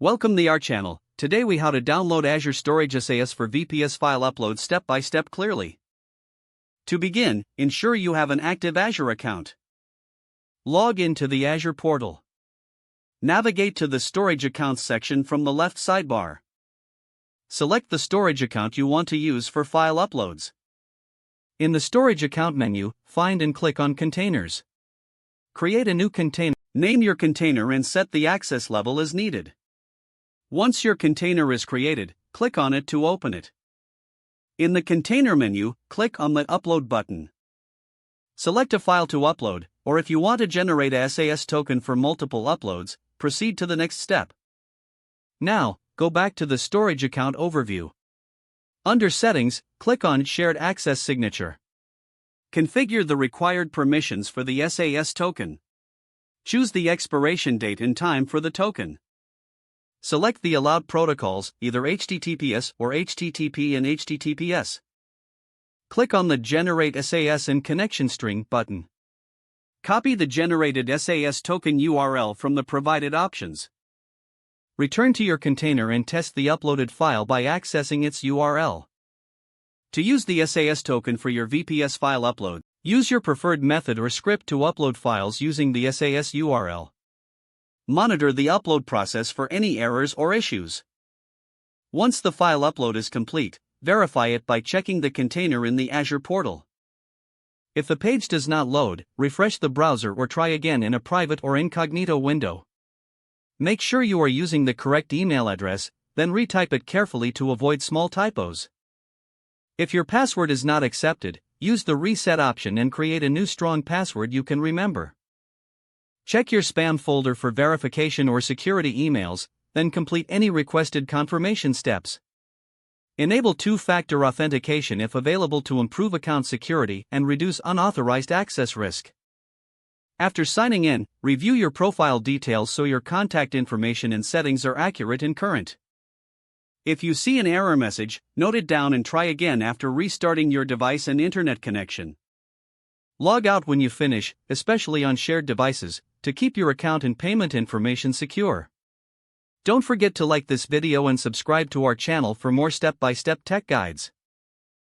Welcome to our channel. Today we how to download Azure Storage SAS for VPS file upload step by step clearly. To begin, ensure you have an active Azure account. Log into the Azure portal. Navigate to the Storage Accounts section from the left sidebar. Select the storage account you want to use for file uploads. In the Storage Account menu, find and click on Containers. Create a new container. Name your container and set the access level as needed. Once your container is created, click on it to open it. In the Container menu, click on the Upload button. Select a file to upload, or if you want to generate a SAS token for multiple uploads, proceed to the next step. Now, go back to the Storage Account overview. Under Settings, click on Shared Access Signature. Configure the required permissions for the SAS token. Choose the expiration date and time for the token. Select the allowed protocols, either HTTPS or HTTP and HTTPS. Click on the Generate SAS and Connection String button. Copy the generated SAS token URL from the provided options. Return to your container and test the uploaded file by accessing its URL. To use the SAS token for your VPS file upload, use your preferred method or script to upload files using the SAS URL. Monitor the upload process for any errors or issues. Once the file upload is complete, verify it by checking the container in the Azure portal. If the page does not load, refresh the browser or try again in a private or incognito window. Make sure you are using the correct email address, then retype it carefully to avoid small typos. If your password is not accepted, use the reset option and create a new strong password you can remember. Check your spam folder for verification or security emails, then complete any requested confirmation steps. Enable two-factor authentication if available to improve account security and reduce unauthorized access risk. After signing in, review your profile details so your contact information and settings are accurate and current. If you see an error message, note it down and try again after restarting your device and internet connection. Log out when you finish, especially on shared devices, to keep your account and payment information secure. Don't forget to like this video and subscribe to our channel for more step-by-step tech guides.